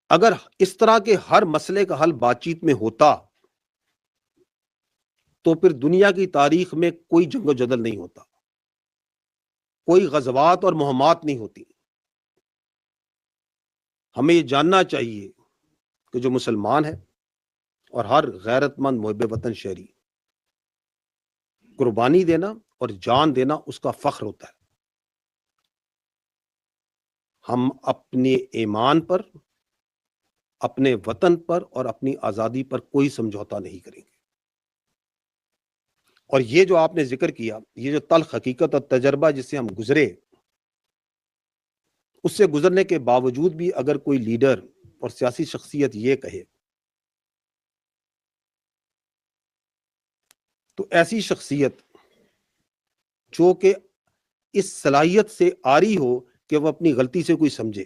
اگر اس طرح کے ہر مسئلے کا حل بات چیت میں ہوتا تو پھر دنیا کی تاریخ میں کوئی جنگ و جدل نہیں ہوتا، کوئی غزوات اور مہمات نہیں ہوتی۔ ہمیں یہ جاننا چاہیے کہ جو مسلمان ہے اور ہر غیرت مند محب وطن شہری، قربانی دینا اور جان دینا اس کا فخر ہوتا ہے۔ ہم اپنے ایمان پر، اپنے وطن پر اور اپنی آزادی پر کوئی سمجھوتا نہیں کریں گے۔ اور یہ جو آپ نے ذکر کیا، یہ جو تلخ حقیقت اور تجربہ جس سے ہم گزرے، اس سے گزرنے کے باوجود بھی اگر کوئی لیڈر اور سیاسی شخصیت یہ کہے تو ایسی شخصیت جو کہ اس صلاحیت سے عاری ہو کہ وہ اپنی غلطی سے کوئی سمجھے